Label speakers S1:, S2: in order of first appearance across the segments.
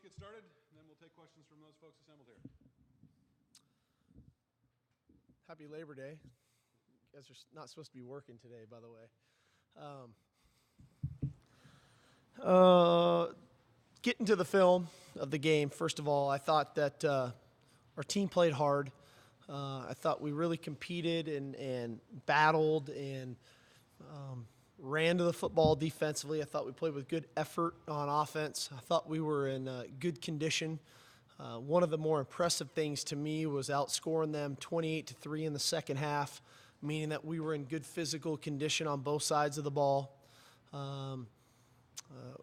S1: let's get started, and then we'll take questions from those folks assembled here.
S2: Happy Labor Day. You guys are not supposed to be working today, by the way. Getting to the film of the game, first of all, I thought that our team played hard. I thought we really competed and battled and ran to the football defensively. I thought we played with good effort on offense. I thought we were in good condition. One of the more impressive things to me was outscoring them 28-3 in the second half, meaning that we were in good physical condition on both sides of the ball.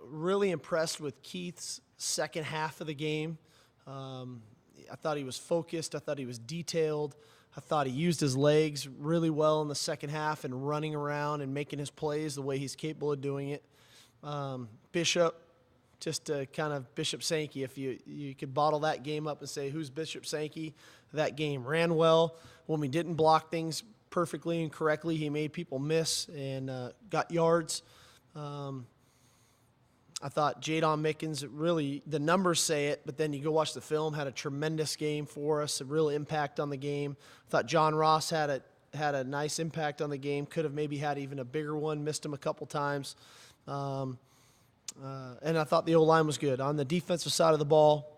S2: Really impressed with Keith's second half of the game. I thought he was focused. I thought he was detailed. I thought he used his legs really well in the second half and running around and making his plays the way he's capable of doing it. Bishop, just kind of Bishop Sankey. If you could bottle that game up and say, who's Bishop Sankey? That game ran well. When we didn't block things perfectly and correctly, he made people miss and got yards. I thought Jadon Mickens, really, the numbers say it, but then you go watch the film, had a tremendous game for us, a real impact on the game. I thought John Ross had a nice impact on the game, could have maybe had even a bigger one, missed him a couple times. And I thought the O-line was good. On the defensive side of the ball,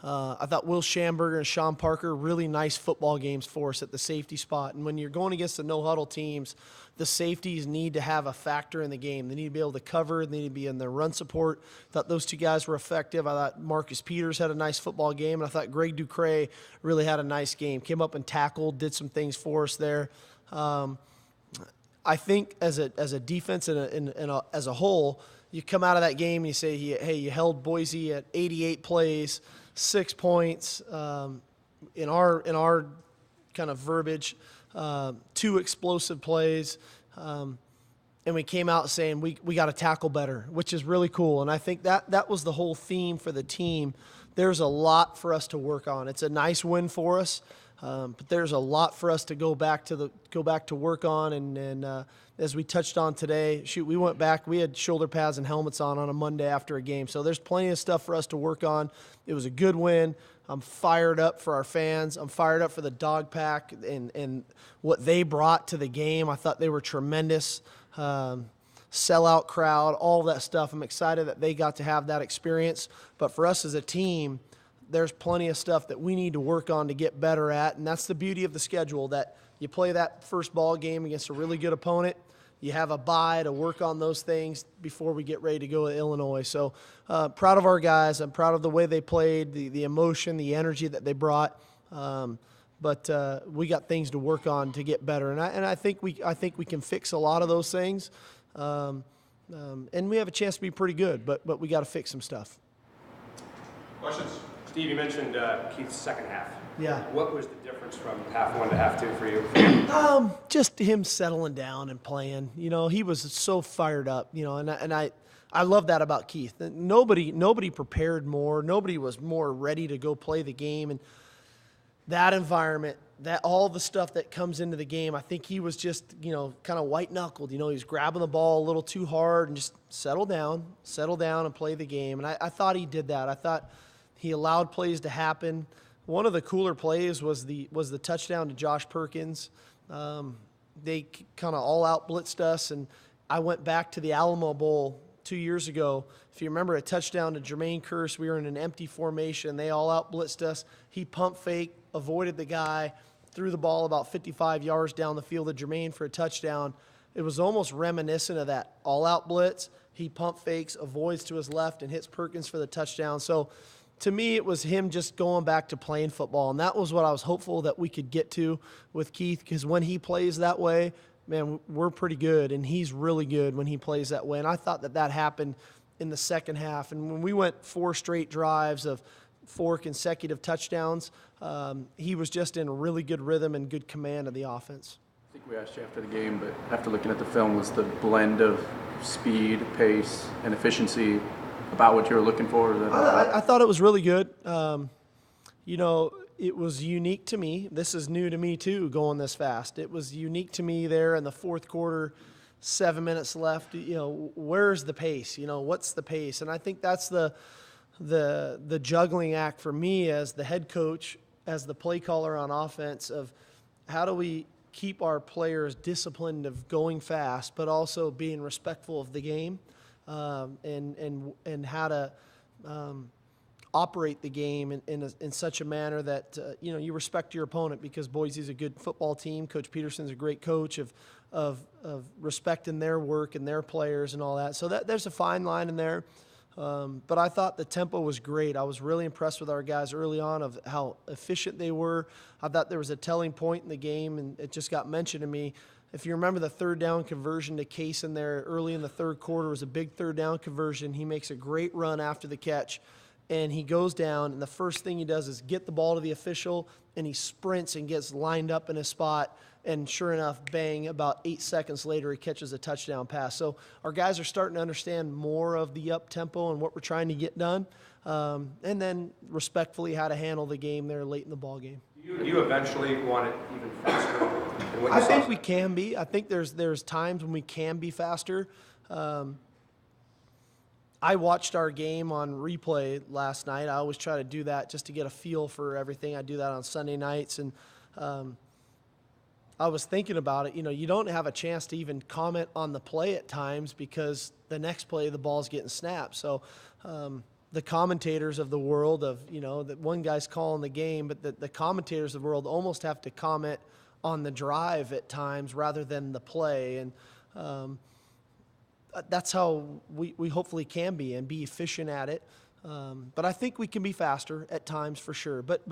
S2: I thought Will Schamberger and Sean Parker, really nice football games for us at the safety spot. And when you're going against the no-huddle teams, the safeties need to have a factor in the game. They need to be able to cover. They need to be in their run support. I thought those two guys were effective. I thought Marcus Peters had a nice football game. And I thought Greg Ducre really had a nice game. Came up and tackled, did some things for us there. I think as a defense and as a whole, you come out of that game and you say, hey, you held Boise at 88 plays, 6 points, in our kind of verbiage, 2 explosive plays, and we came out saying we got to tackle better, which is really cool. And I think that was the whole theme for the team. There's a lot for us to work on. It's a nice win for us, but there's a lot for us to go back to work on. And as we touched on today, we went back. We had shoulder pads and helmets on a Monday after a game. So there's plenty of stuff for us to work on. It was a good win. I'm fired up for our fans. I'm fired up for the Dog Pack and what they brought to the game. I thought they were tremendous. Sellout crowd, all that stuff. I'm excited that they got to have that experience. But for us as a team, there's plenty of stuff that we need to work on to get better at. And that's the beauty of the schedule, that you play that first ball game against a really good opponent. You have a bye to work on those things before we get ready to go to Illinois. So proud of our guys. I'm proud of the way they played, the emotion, the energy that they brought. But we got things to work on to get better. And I think we can fix a lot of those things. And we have a chance to be pretty good, but we got to fix some stuff.
S3: Questions? Steve, you mentioned Keith's second half.
S2: Yeah.
S3: What was the difference from half one to half two for you?
S2: Just him settling down and playing. You know, he was so fired up. You know, and I love that about Keith. Nobody prepared more. Nobody was more ready to go play the game. And that environment, that all the stuff that comes into the game, I think he was just, kind of white-knuckled. He was grabbing the ball a little too hard and just settle down and play the game. And I thought he did that. I thought he allowed plays to happen. One of the cooler plays was the touchdown to Josh Perkins. They kind of all-out blitzed us, and I went back to the Alamo Bowl 2 years ago. If you remember, a touchdown to Jermaine Kearse, we were in an empty formation. They all-out blitzed us. He pump fake, avoided the guy, threw the ball about 55 yards down the field to Jermaine for a touchdown. It was almost reminiscent of that all-out blitz. He pump fakes, avoids to his left, and hits Perkins for the touchdown. So to me, it was him just going back to playing football, and that was what I was hopeful that we could get to with Keith, because when he plays that way, man, we're pretty good, and he's really good when he plays that way. And I thought that happened in the second half. And when we went 4 straight drives of 4 consecutive touchdowns, he was just in a really good rhythm and good command of the offense.
S4: I think we asked you after the game, but after looking at the film, was the blend of speed, pace, and efficiency about what you were looking for?
S2: I thought it was really good. It was unique to me. This is new to me too, going this fast. It was unique to me there in the fourth quarter, 7 minutes left. Where's the pace? What's the pace? And I think that's the the juggling act for me as the head coach, as the play caller on offense, of how do we keep our players disciplined of going fast, but also being respectful of the game, and how to operate the game in such a manner that you respect your opponent, because Boise's a good football team. Coach Peterson's a great coach of respecting their work and their players and all that. So there's a fine line in there. But I thought the tempo was great. I was really impressed with our guys early on of how efficient they were. I thought there was a telling point in the game, and it just got mentioned to me. If you remember the third down conversion to Case in there early in the third quarter, was a big third down conversion. He makes a great run after the catch, and he goes down, and the first thing he does is get the ball to the official, and he sprints and gets lined up in his spot. And sure enough, bang, about 8 seconds later, he catches a touchdown pass. So our guys are starting to understand more of the up-tempo and what we're trying to get done, and then respectfully how to handle the game there late in the ball game.
S3: Do you eventually want it even faster than what you
S2: I
S3: saw?
S2: think we can be. I think there's times when we can be faster. I watched our game on replay last night. I always try to do that just to get a feel for everything. I do that on Sunday nights, and I was thinking about it. You don't have a chance to even comment on the play at times because the next play the ball's getting snapped. So the commentators of the world that one guy's calling the game, but the commentators of the world almost have to comment on the drive at times rather than the play. And that's how we hopefully can be and be efficient at it. But I think we can be faster at times for sure. But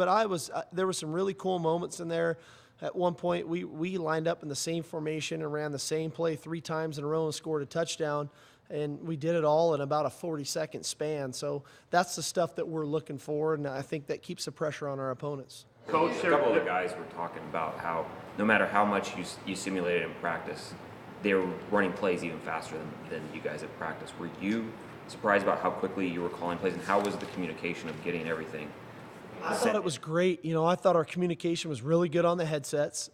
S2: there were some really cool moments in there. At one point, we lined up in the same formation and ran the same play 3 times in a row and scored a touchdown, and we did it all in about a 40-second span. So that's the stuff that we're looking for, and I think that keeps the pressure on our opponents.
S5: Coach, a couple of the guys were talking about how no matter how much you simulated in practice, they were running plays even faster than you guys at practice. Were you surprised about how quickly you were calling plays, and how was the communication of getting everything?
S2: I thought it was great. I thought our communication was really good on the headsets.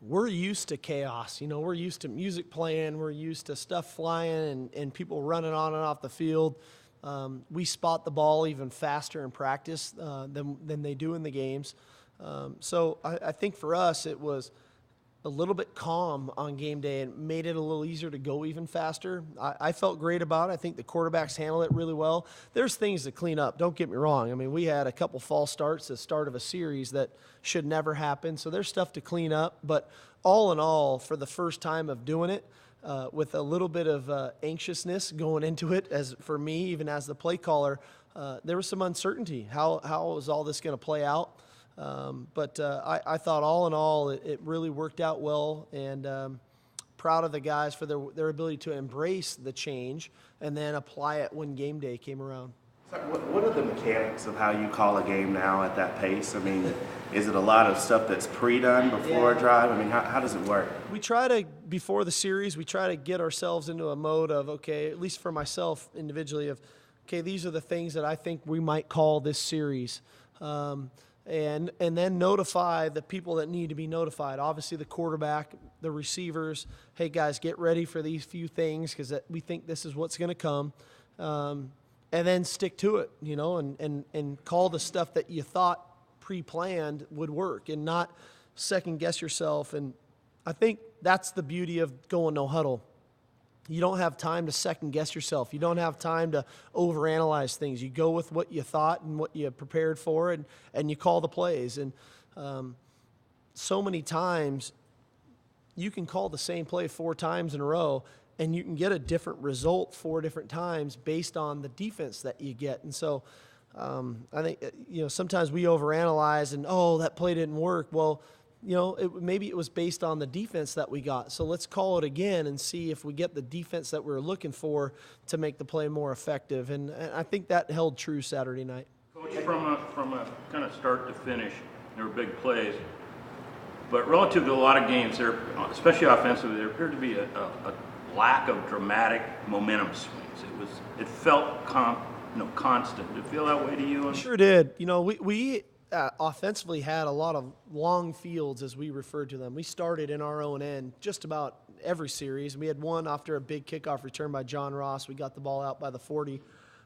S2: We're used to chaos. We're used to music playing. We're used to stuff flying and people running on and off the field. We spot the ball even faster in practice than they do in the games. So I think for us it was a little bit calm on game day and made it a little easier to go even faster. I felt great about it. I think the quarterbacks handled it really well. There's things to clean up. Don't get me wrong. I mean, we had a couple false starts at the start of a series that should never happen. So there's stuff to clean up. But all in all, for the first time of doing it, with a little bit of anxiousness going into it, as for me, even as the play caller, there was some uncertainty. How is all this going to play out? But I thought all in all it really worked out well, and proud of the guys for their ability to embrace the change and then apply it when game day came around.
S6: So what are the mechanics of how you call a game now at that pace? I mean, is it a lot of stuff that's pre-done before a drive? I mean, how does it work?
S2: We try to, before the series, we try to get ourselves into a mode of, okay, at least for myself individually, of, okay, these are the things that I think we might call this series. And then notify the people that need to be notified. Obviously, the quarterback, the receivers. Hey, guys, get ready for these few things because we think this is what's going to come. And then stick to it, and call the stuff that you thought pre-planned would work and not second-guess yourself. And I think that's the beauty of going no huddle. You don't have time to second-guess yourself. You don't have time to overanalyze things. You go with what you thought and what you prepared for, and you call the plays. And so many times, you can call the same play 4 times in a row, and you can get a different result 4 different times based on the defense that you get. And so I think, sometimes we overanalyze and, that play didn't work. Well, maybe it was based on the defense that we got. So let's call it again and see if we get the defense that we were looking for to make the play more effective. And I think that held true Saturday night.
S7: Coach, from a kind of start to finish, there were big plays. But relative to a lot of games, there, especially offensively, there appeared to be a lack of dramatic momentum swings. It felt constant. Did it feel that way to you?
S2: It sure did. We offensively had a lot of long fields, as we referred to them. We started in our own end just about every series. We had one after a big kickoff return by John Ross. We got the ball out by the 40.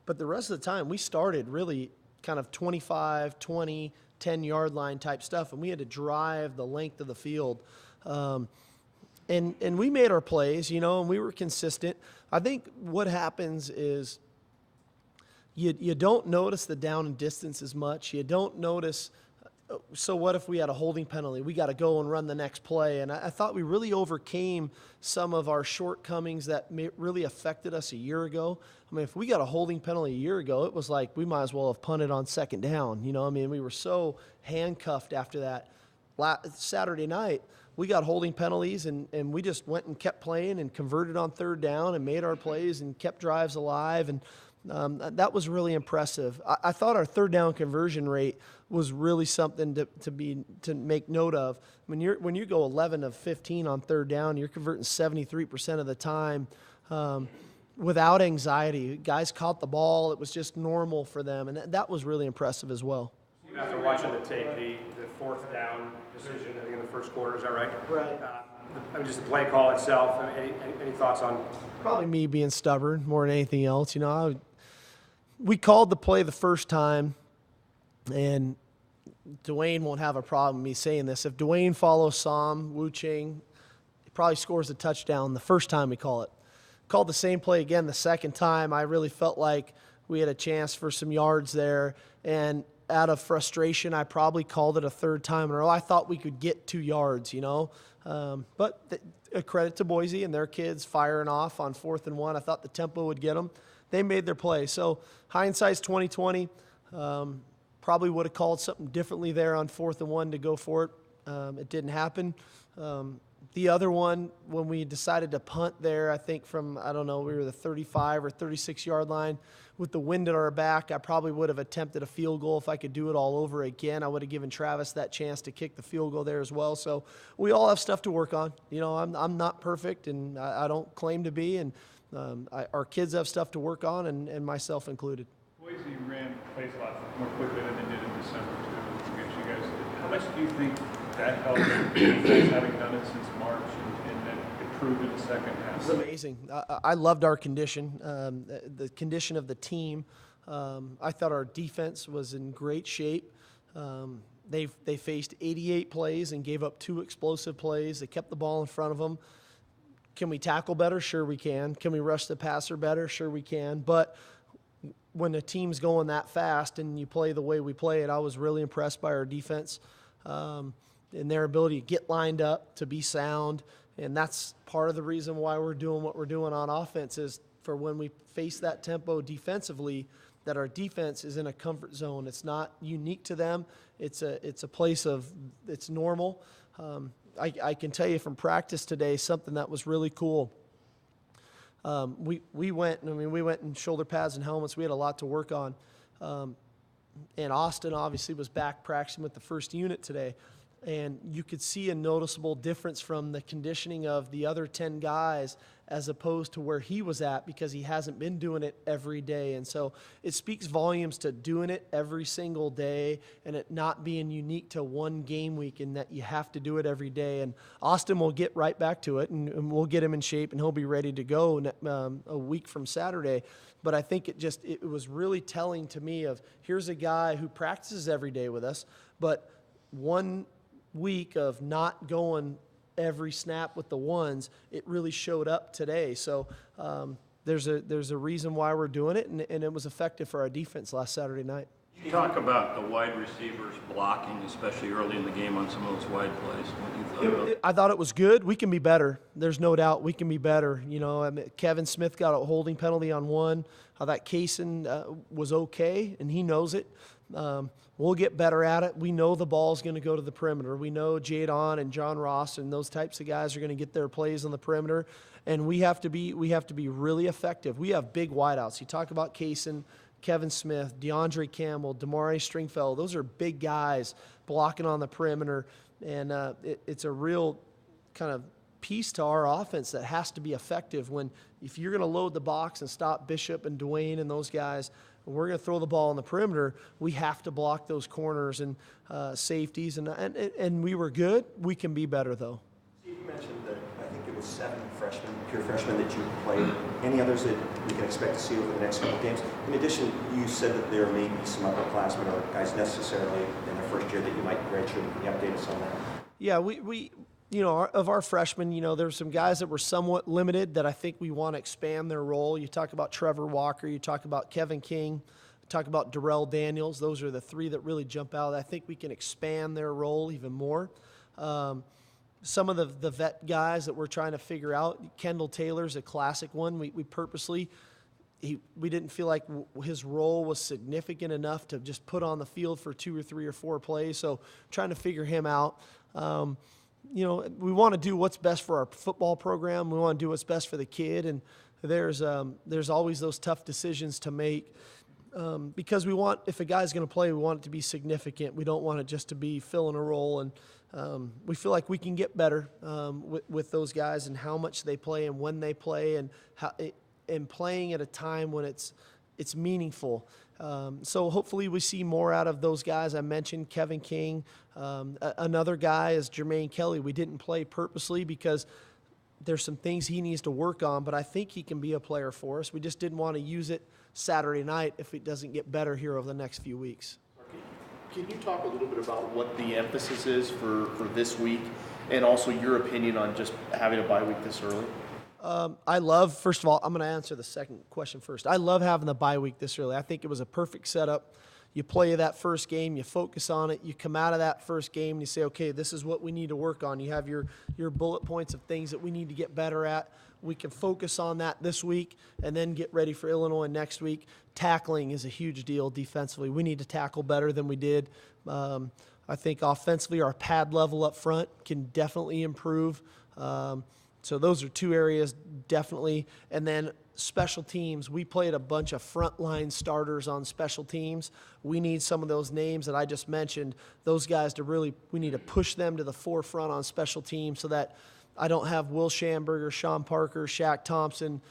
S2: But the rest of the time, we started really kind of 25, 20, 10-yard line type stuff, and we had to drive the length of the field. And we made our plays, you know, and we were consistent. I think what happens is you don't notice the down and distance as much. You don't notice, so what if we had a holding penalty? We got to go and run the next play. And I thought we really overcame some of our shortcomings that really affected us a year ago. I mean, if we got a holding penalty a year ago, it was like we might as well have punted on second down. You know, I mean, we were so handcuffed after that. Saturday night, we got holding penalties, and we just went and kept playing and converted on third down and made our plays and kept drives alive. And that was really impressive. I thought our third down conversion rate was really something to make note of. When you go 11 of 15 on third down, you're converting 73% of the time without anxiety. Guys caught the ball; it was just normal for them, and that was really impressive as well.
S3: After watching the tape, the fourth down decision, I think in the first quarter, is that right?
S2: Right.
S3: I mean, just the play call itself. Any thoughts on?
S2: Probably me being stubborn more than anything else. You know, we called the play the first time, and Dwayne won't have a problem with me saying this. If Dwayne follows Sam Wu-Ching, he probably scores a touchdown the first time we call it. Called the same play again the second time. I really felt like we had a chance for some yards there, and out of frustration, I probably called it a third time in a row. I thought we could get 2 yards, you know. But a credit to Boise and their kids firing off on 4th and 1. I thought the tempo would get them. They made their play. So hindsight's 20/20. Probably would have called something differently there on 4th and 1 to go for it. It didn't happen. The other one, when we decided to punt there, I think from, I don't know, we were the 35 or 36-yard line with the wind at our back, I probably would have attempted a field goal if I could do it all over again. I would have given Travis that chance to kick the field goal there as well. So we all have stuff to work on. You know, I'm not perfect, and I don't claim to be, and our kids have stuff to work on, and myself included.
S8: Boise ran plays a lot more quickly than they did in December, too, against you guys. How much do you think that helped you guys having done it since March and that improved in the second half?
S2: It was amazing. I loved our condition, the condition of the team. I thought our defense was in great shape. They faced 88 plays and gave up 2 explosive plays. They kept the ball in front of them. Can we tackle better? Sure we can. Can we rush the passer better? Sure we can. But when a team's going that fast and you play the way we play it, I was really impressed by our defense and their ability to get lined up, to be sound. And that's part of the reason why we're doing what we're doing on offense, is for when we face that tempo defensively, that our defense is in a comfort zone. It's not unique to them. It's a place of, it's normal. I can tell you from practice today, something that was really cool. We went in shoulder pads and helmets. We had a lot to work on. And Austin obviously was back practicing with the first unit today. And you could see a noticeable difference from the conditioning of the other 10 guys as opposed to where he was at, because he hasn't been doing it every day. And so it speaks volumes to doing it every single day and it not being unique to one game week, and that you have to do it every day. And Austin will get right back to it, and we'll get him in shape, and he'll be ready to go a week from Saturday. But I think it was really telling to me of, here's a guy who practices every day with us, but one week of not going every snap with the ones, it really showed up today. So there's a reason why we're doing it, and it was effective for our defense last Saturday night.
S7: You talk about the wide receivers blocking, especially early in the game on some of those wide plays. What do you thought about?
S2: I thought it was good. We can be better. There's no doubt we can be better. You know, I mean, Kevin Smith got a holding penalty on one. I thought Kaysen was okay, and he knows it. We'll get better at it. We know the ball's going to go to the perimeter. We know Jadon and John Ross and those types of guys are going to get their plays on the perimeter, and we have to be really effective. We have big wideouts. You talk about Kaysen, Kevin Smith, DeAndre Campbell, Damari Stringfellow. Those are big guys blocking on the perimeter, and it's a real kind of piece to our offense that has to be effective. If you're going to load the box and stop Bishop and Dwayne and those guys, we're going to throw the ball on the perimeter, we have to block those corners and safeties, and we were good. We can be better, though.
S9: Steve, you mentioned that I think it with 7 freshmen, pure freshmen that you played. Any others that we can expect to see over the next couple games? In addition, you said that there may be some upperclassmen or guys necessarily in their first year that you might redshirt. Can you update us on that?
S2: Yeah, we you know, of our freshmen, you know, there's some guys that were somewhat limited that I think we want to expand their role. You talk about Trevor Walker, you talk about Kevin King, you talk about Darrell Daniels. Those are the 3 that really jump out. I think we can expand their role even more. Some of the vet guys that we're trying to figure out, Kendall Taylor's a classic one. We purposely, we didn't feel like his role was significant enough to just put on the field for 2 or 3 or 4 plays. So trying to figure him out. You know, we want to do what's best for our football program. We want to do what's best for the kid, and there's always those tough decisions to make because we want, if a guy's going to play, we want it to be significant. We don't want it just to be filling a role, and we feel like we can get better with those guys and how much they play and when they play and playing at a time when it's meaningful. So hopefully we see more out of those guys. I mentioned Kevin King. Another guy is Jermaine Kelly. We didn't play purposely because there's some things he needs to work on, but I think he can be a player for us. We just didn't want to use it Saturday night if it doesn't get better here over the next few weeks.
S10: Can you talk a little bit about what the emphasis is for this week and also your opinion on just having a bye week this early?
S2: I love, first of all, I'm going to answer the second question first. I love having the bye week this early. I think it was a perfect setup. You play that first game, you focus on it, you come out of that first game and you say, okay, this is what we need to work on. You have your bullet points of things that we need to get better at. We can focus on that this week and then get ready for Illinois next week. Tackling is a huge deal defensively. We need to tackle better than we did. I think offensively our pad level up front can definitely improve. So those are 2 areas definitely. And then special teams, we played a bunch of frontline starters on special teams. We need some of those names that I just mentioned, those guys to really, we need to push them to the forefront on special teams so that I don't have Will Schamberger, Sean Parker, Shaq Thompson,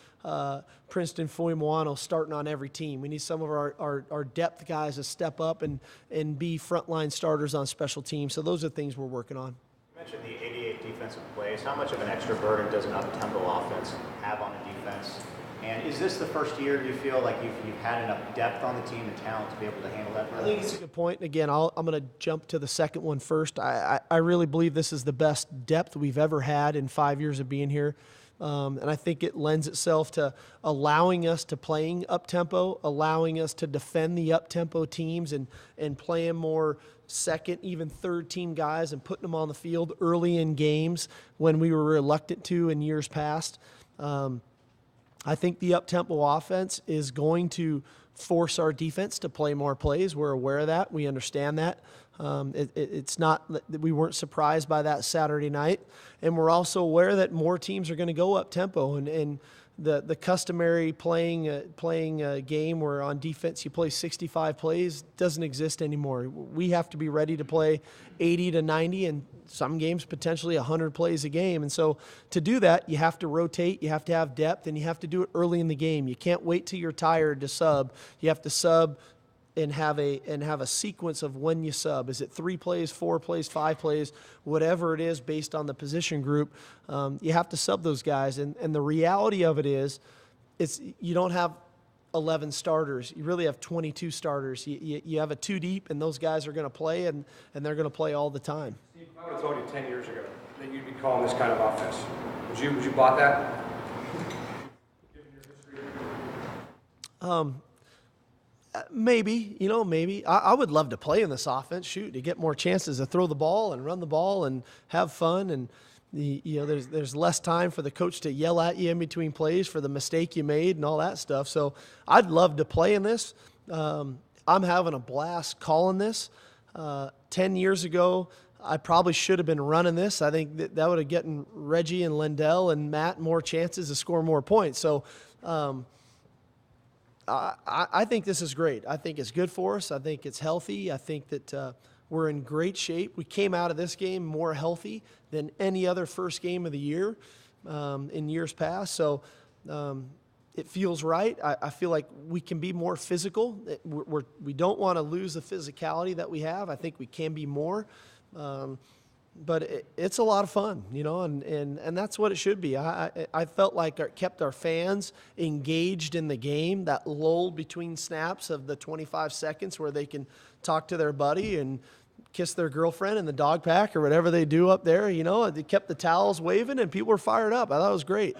S2: Princeton Foy-Moano starting on every team. We need some of our depth guys to step up and be frontline starters on special teams. So those are things we're working on.
S11: You mentioned the 88 defensive plays. How much of an extra burden does an up-tempo offense have on a defense? And is this the first year you feel like you've had enough depth on the team and talent to be able to handle that burden?
S2: I think it's a good point. Again, I'm going to jump to the second one first. I really believe this is the best depth we've ever had in 5 years of being here. And I think it lends itself to allowing us to playing up-tempo, allowing us to defend the up-tempo teams and playing more second, even third-team guys and putting them on the field early in games when we were reluctant to in years past. I think the up-tempo offense is going to force our defense to play more plays. We're aware of that. We understand that. It's not that we weren't surprised by that Saturday night. And we're also aware that more teams are going to go up-tempo. And the customary playing a game where on defense you play 65 plays doesn't exist anymore. We have to be ready to play 80 to 90 and some games potentially 100 plays a game. And so to do that, you have to rotate, you have to have depth, and you have to do it early in the game. You can't wait till you're tired to sub. You have to sub and have a sequence of when you sub. Is it 3 plays, 4 plays, 5 plays, whatever it is based on the position group? You have to sub those guys. And the reality of it is, you don't have 11 starters. You really have 22 starters. You have a 2 deep, and those guys are going to play, and they're going to play all the time.
S3: Steve, I would have told you 10 years ago that you'd be calling this kind of offense. Would you bought that? Given your history?
S2: Maybe, maybe. I would love to play in this offense, shoot, to get more chances to throw the ball and run the ball and have fun. And, there's less time for the coach to yell at you in between plays for the mistake you made and all that stuff. So I'd love to play in this. I'm having a blast calling this. 10 years ago, I probably should have been running this. I think that would have gotten Reggie and Lindell and Matt more chances to score more points. So, I think this is great. I think it's good for us. I think it's healthy. I think that we're in great shape. We came out of this game more healthy than any other first game of the year in years past. So it feels right. I feel like we can be more physical. We don't want to lose the physicality that we have. I think we can be more. it's a lot of fun, and that's what it should be. I felt like it kept our fans engaged in the game, that lull between snaps of the 25 seconds where they can talk to their buddy and kiss their girlfriend in the dog pack or whatever they do up there. They kept the towels waving and people were fired up. I thought it was great.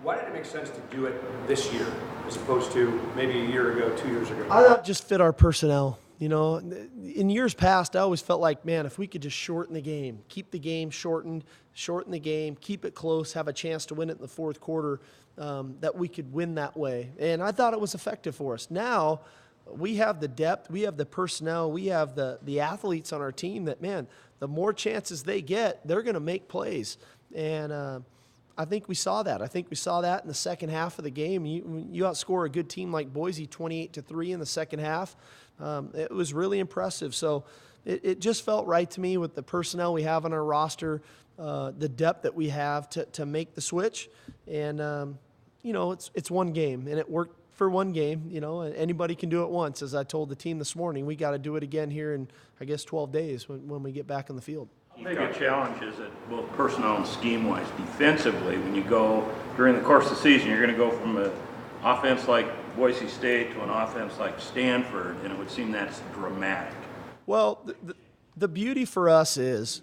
S3: Why did it make sense to do it this year as opposed to maybe a year ago, 2 years ago?
S2: I thought it just fit our personnel. In years past, I always felt like, man, if we could just shorten the game, keep the game shortened, shorten the game, keep it close, have a chance to win it in the fourth quarter, that we could win that way. And I thought it was effective for us. Now, we have the depth, we have the personnel, we have the athletes on our team that, man, the more chances they get, they're going to make plays. And I think we saw that. I think we saw that in the second half of the game. You outscore a good team like Boise 28-3 in the second half. It was really impressive. So it just felt right to me with the personnel we have on our roster, the depth that we have to make the switch. And, it's one game, and it worked for one game. Anybody can do it once. As I told the team this morning, we got to do it again here in, 12 days when we get back on the field.
S7: I think a challenge is that both personnel and scheme-wise, defensively, when you go during the course of the season, you're going to go from an offense like Boise State to an offense like Stanford, and it would seem that's dramatic.
S2: Well, the beauty for us is,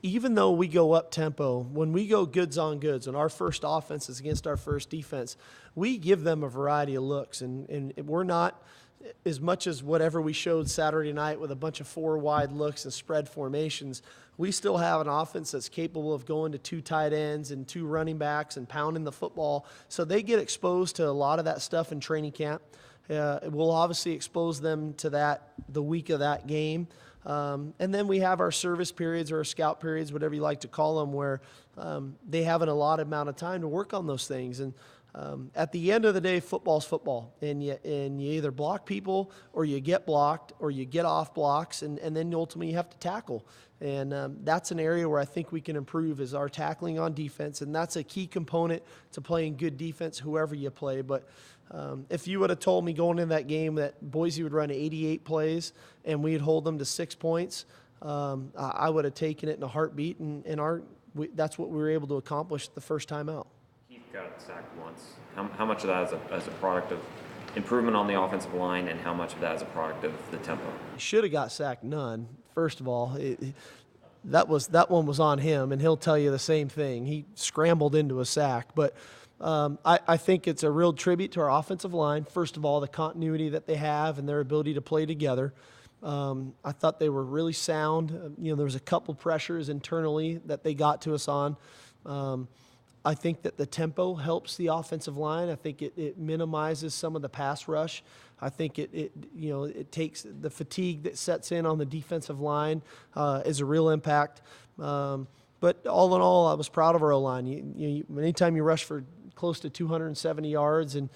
S2: even though we go up tempo, when we go goods on goods, and our first offense is against our first defense, we give them a variety of looks, and we're not as much as whatever we showed Saturday night with a bunch of 4 wide looks and spread formations. We still have an offense that's capable of going to 2 tight ends and 2 running backs and pounding the football. So they get exposed to a lot of that stuff in training camp. We'll obviously expose them to that the week of that game. And then we have our service periods or our scout periods, whatever you like to call them, where they have an allotted amount of time to work on those things. And at the end of the day, football's football, and you either block people or you get blocked or you get off blocks, and then ultimately you have to tackle. And that's an area where I think we can improve is our tackling on defense, and that's a key component to playing good defense, whoever you play. But if you would have told me going into that game that Boise would run 88 plays and we'd hold them to 6 points, I would have taken it in a heartbeat, and that's what we were able to accomplish the first time out.
S5: Got sacked once. How much of that is a product of improvement on the offensive line, and how much of that is a product of the tempo?
S2: He should have got sacked none. First of all, that one was on him, and he'll tell you the same thing. He scrambled into a sack, but I think it's a real tribute to our offensive line. First of all, the continuity that they have and their ability to play together. I thought they were really sound. There was a couple pressures internally that they got to us on. I think that the tempo helps the offensive line. I think it minimizes some of the pass rush. I think it takes the fatigue that sets in on the defensive line is a real impact. But all in all, I was proud of our O-line. Anytime you rush for close to 270 yards and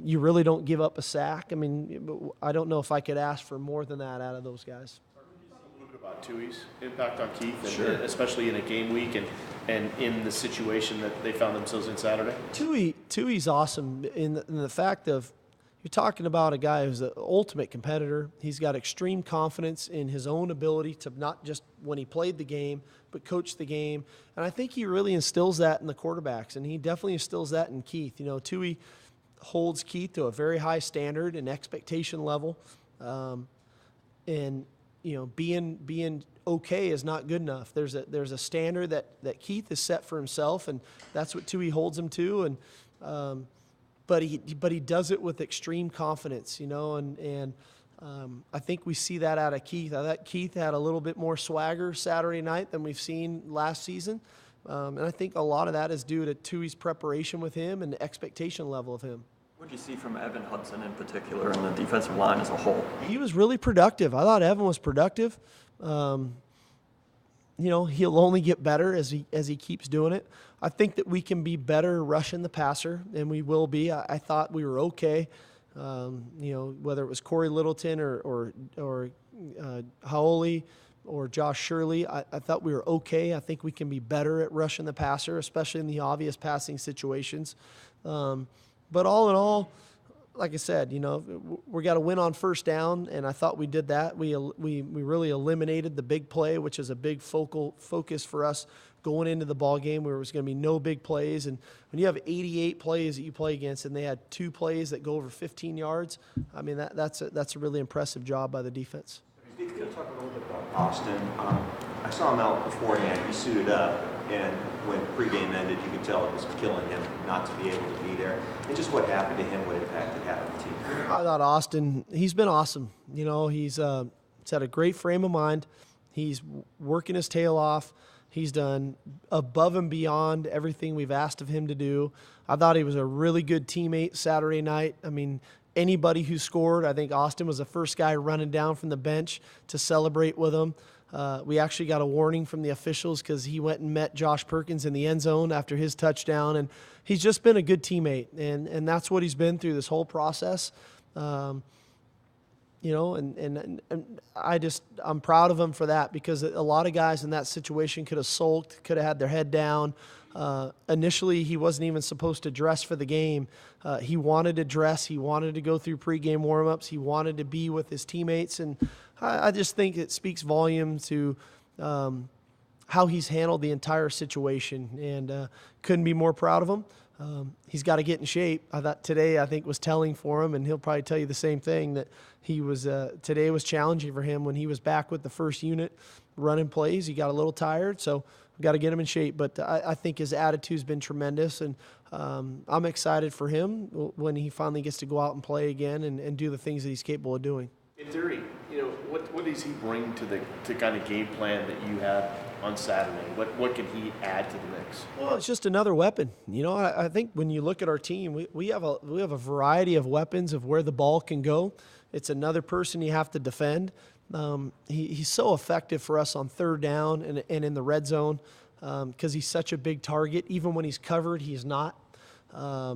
S2: you really don't give up a sack, I don't know if I could ask for more than that out of those guys.
S10: A little bit about Tui's impact on Keith, and especially in a game week and in the situation that they found themselves in Saturday.
S2: Tui's awesome in the fact of, you're talking about a guy who's the ultimate competitor. He's got extreme confidence in his own ability to not just when he played the game, but coach the game. And I think he really instills that in the quarterbacks, and he definitely instills that in Keith. Tui holds Keith to a very high standard and expectation level. And being okay is not good enough. There's a standard that Keith has set for himself, and that's what Tui holds him to. And but he does it with extreme confidence, and I think we see that out of Keith. I thought Keith had a little bit more swagger Saturday night than we've seen last season, and I think a lot of that is due to Tui's preparation with him and the expectation level of him.
S12: What did you see from Evan Hudson in particular and the defensive line as a whole?
S2: He was really productive. I thought Evan was productive. He'll only get better as he keeps doing it. I think that we can be better rushing the passer, and we will be. I thought we were okay. Whether it was Corey Littleton or Howley or Josh Shirley, I thought we were okay. I think we can be better at rushing the passer, especially in the obvious passing situations. But all in all, like I said, we got to win on first down, and I thought we did that. We really eliminated the big play, which is a big focus for us going into the ball game, where it was going to be no big plays. And when you have 88 plays that you play against, and they had 2 plays that go over 15 yards, I mean that's a really impressive job by the defense.
S9: Steve, can you talk a little bit about Austin? I saw him out beforehand. He suited up, and when pregame ended, you could tell it was killing him not to be able to be there. And just what happened to him, what impact it had on the team.
S2: I thought Austin, he's been awesome. He's had a great frame of mind. He's working his tail off. He's done above and beyond everything we've asked of him to do. I thought he was a really good teammate Saturday night. I mean, anybody who scored, I think Austin was the first guy running down from the bench to celebrate with him. We actually got a warning from the officials because he went and met Josh Perkins in the end zone after his touchdown, and he's just been a good teammate, and that's what he's been through this whole process. And I'm proud of him for that, because a lot of guys in that situation could have sulked, could have had their head down. Initially, he wasn't even supposed to dress for the game. He wanted to dress. He wanted to go through pregame warmups. He wanted to be with his teammates, and I just think it speaks volumes to how he's handled the entire situation, and couldn't be more proud of him. He's got to get in shape. I thought today, I think, was telling for him, and he'll probably tell you the same thing, that he was today was challenging for him when he was back with the first unit running plays. He got a little tired, so we've got to get him in shape. But I think his attitude's been tremendous, and I'm excited for him when he finally gets to go out and play again and do the things that he's capable of doing.
S10: In theory, what does he bring to kind of game plan that you had on Saturday? What can he add to the mix?
S2: Well, it's just another weapon. I think when you look at our team, we have a variety of weapons of where the ball can go. It's another person you have to defend. He's so effective for us on third down and in the red zone, because he's such a big target. Even when he's covered, he's not. I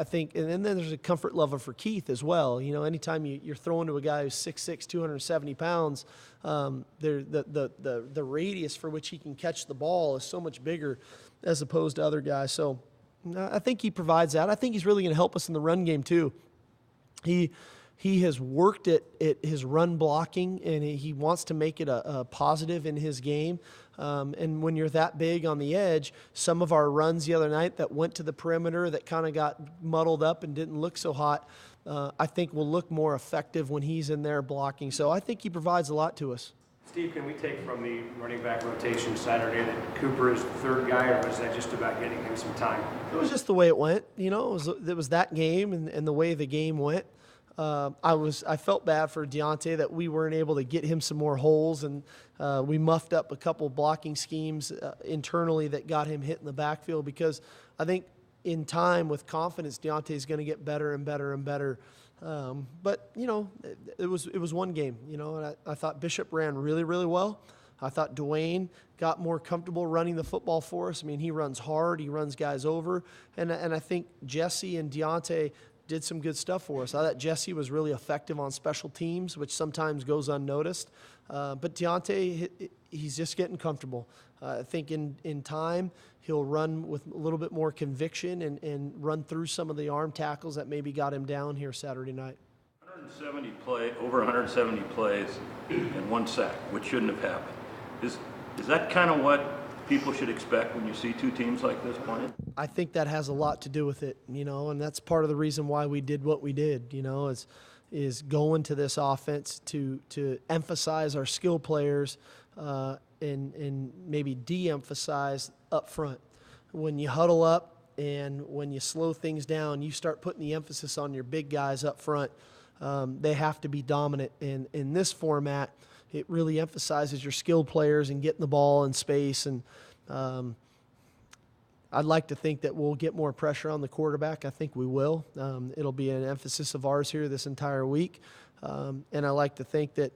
S2: think, and then there's a comfort level for Keith as well. Anytime you're throwing to a guy who's 6'6", 270 pounds, the radius for which he can catch the ball is so much bigger as opposed to other guys. So I think he provides that. I think he's really going to help us in the run game too. He has worked at his run blocking, and he wants to make it a positive in his game. And when you're that big on the edge, some of our runs the other night that went to the perimeter that kind of got muddled up and didn't look so hot, I think will look more effective when he's in there blocking. So I think he provides a lot to us.
S3: Steve, can we take from the running back rotation Saturday that Cooper is the third guy, or was that just about getting him some time?
S2: It was just the way it went. It was that game and the way the game went. I felt bad for Deontay that we weren't able to get him some more holes, and we muffed up a couple blocking schemes internally that got him hit in the backfield, because I think in time, with confidence, Deontay's going to get better and better and better. But it was one game, and I thought Bishop ran really, really well. I thought Dwayne got more comfortable running the football for us. I mean, he runs hard, he runs guys over, and I think Jesse and Deontay did some good stuff for us. I thought Jesse was really effective on special teams, which sometimes goes unnoticed. But Deontay, he's just getting comfortable. I think in time, he'll run with a little bit more conviction and run through some of the arm tackles that maybe got him down here Saturday night.
S7: Over 170 plays and 1 sack, which shouldn't have happened. Is that kind of what people should expect when you see two teams like this playing?
S2: I think that has a lot to do with it, and that's part of the reason why we did what we did, is going to this offense to emphasize our skill players and maybe de-emphasize up front. When you huddle up and when you slow things down, you start putting the emphasis on your big guys up front. They have to be dominant. And in this format, it really emphasizes your skilled players and getting the ball in space. And I'd like to think that we'll get more pressure on the quarterback. I think we will. It'll be an emphasis of ours here this entire week. And I like to think that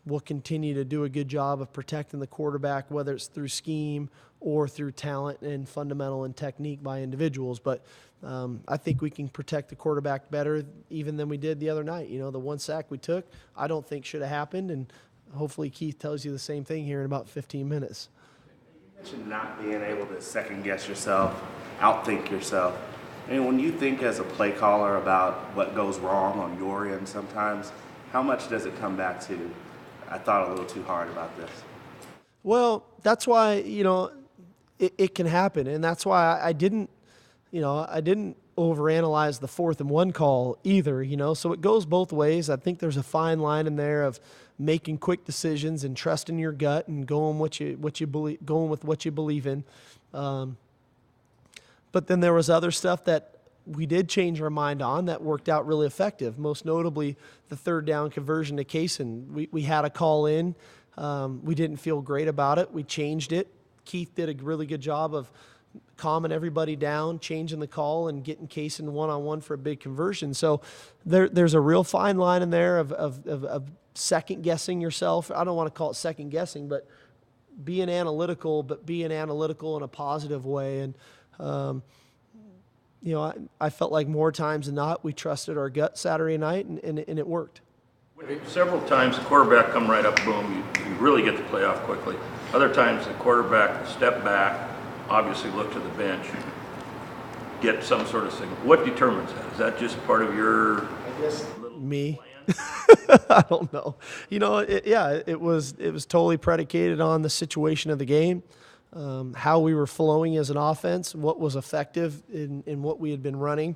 S2: we'll continue to do a good job of protecting the quarterback, whether it's through scheme or through talent and fundamental and technique by individuals. But I think we can protect the quarterback better even than we did the other night. The 1 sack we took, I don't think should have happened, and hopefully Keith tells you the same thing here in about 15 minutes.
S6: You mentioned not being able to second guess yourself, outthink yourself. And when you think as a play caller about what goes wrong on your end sometimes, how much does it come back to, I thought a little too hard about this?
S2: Well, that's why, it can happen. And that's why I didn't overanalyze the 4th and 1 call either, so it goes both ways. I think there's a fine line in there of making quick decisions and trusting your gut and going with what you believe in. But then there was other stuff that we did change our mind on that worked out really effective. Most notably, the 3rd down conversion to Kaysen. We had a call in. We didn't feel great about it. We changed it. Keith did a really good job of calming everybody down, changing the call, and getting Kaysen one-on-one for a big conversion. So there's a real fine line in there of second-guessing yourself. I don't want to call it second-guessing, but being analytical in a positive way. And I felt like more times than not, we trusted our gut Saturday night, and it worked.
S7: Several times the quarterback come right up, boom, you really get the play off quickly. Other times the quarterback step back, obviously look to the bench, get some sort of signal. What determines that? Is that just part of your
S2: Me? I don't know. It was totally predicated on the situation of the game, how we were flowing as an offense, what was effective in what we had been running,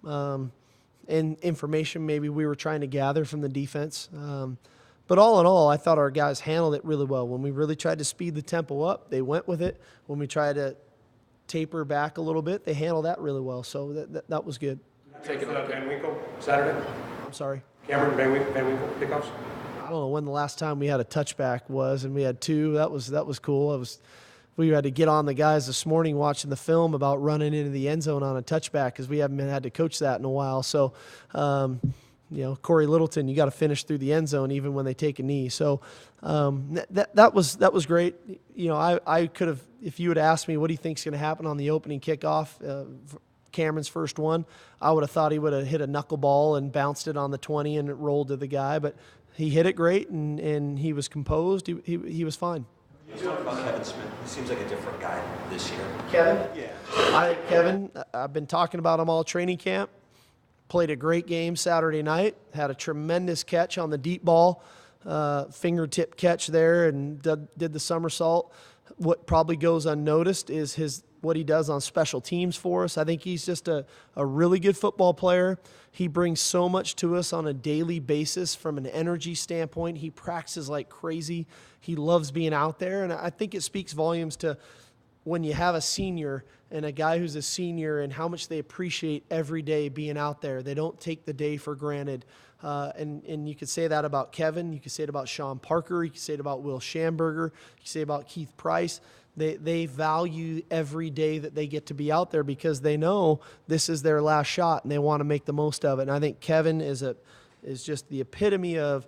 S2: and information maybe we were trying to gather from the defense. But all in all, I thought our guys handled it really well. When we really tried to speed the tempo up, they went with it. When we tried to taper back a little bit, they handled that really well. So that was good.
S3: Taking Van Winkle Saturday?
S2: I'm sorry?
S3: Cameron Van Winkle pickups?
S2: I don't know when the last time we had a touchback was, and we had 2. That was cool. We had to get on the guys this morning watching the film about running into the end zone on a touchback because we haven't had to coach that in a while. So, Corey Littleton, you got to finish through the end zone even when they take a knee. So that was great. I could have, if you had asked me what do you think is going to happen on the opening kickoff, Cameron's first one, I would have thought he would have hit a knuckleball and bounced it on the 20 and it rolled to the guy. But he hit it great and he was composed. He was fine.
S9: Talk about Kevin Smith. He seems like a different guy this year.
S2: Kevin?
S9: Yeah.
S2: Kevin, I've been talking about him all training camp. Played a great game Saturday night. Had a tremendous catch on the deep ball, fingertip catch there, and did the somersault. What probably goes unnoticed is what he does on special teams for us. I think he's just a really good football player. He brings so much to us on a daily basis from an energy standpoint. He practices like crazy. He loves being out there, and I think it speaks volumes to when you have a senior and a guy who's a senior and how much they appreciate every day being out there. They don't take the day for granted. And you could say that about Kevin. You could say it about Sean Parker. You could say it about Will Schamberger. You could say it about Keith Price. They value every day that they get to be out there because they know this is their last shot and they want to make the most of it. And I think Kevin is just the epitome of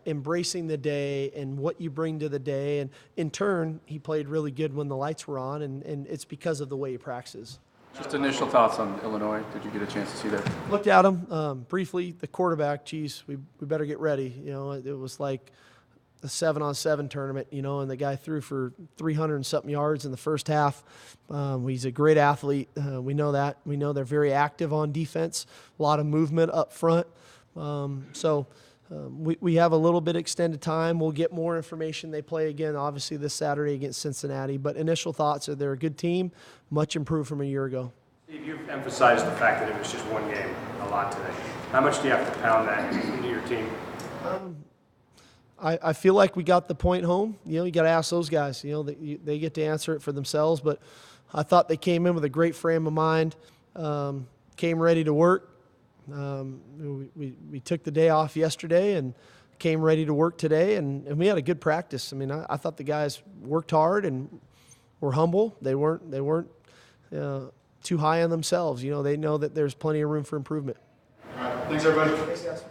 S2: embracing the day and what you bring to the day. And in turn, he played really good when the lights were on, and it's because of the way he practices.
S4: Just initial thoughts on Illinois. Did you get a chance to see that?
S2: Looked at him briefly. The quarterback, geez, we better get ready. It was like a 7-on-7 tournament, and the guy threw for 300 and something yards in the first half. He's a great athlete. We know that. We know they're very active on defense, a lot of movement up front. We have a little bit extended time. We'll get more information. They play again, obviously, this Saturday against Cincinnati. But initial thoughts are they're a good team, much improved from a year ago.
S3: Steve, you've emphasized the fact that it was just one game a lot today. How much do you have to pound that into your team?
S2: I feel like we got the point home. You got to ask those guys. They get to answer it for themselves. But I thought they came in with a great frame of mind, came ready to work. We took the day off yesterday and came ready to work today, and we had a good practice. I mean, I thought the guys worked hard and were humble. They weren't too high on themselves. They know that there's plenty of room for improvement.
S1: All right. Thanks, everybody.
S2: Thanks, guys.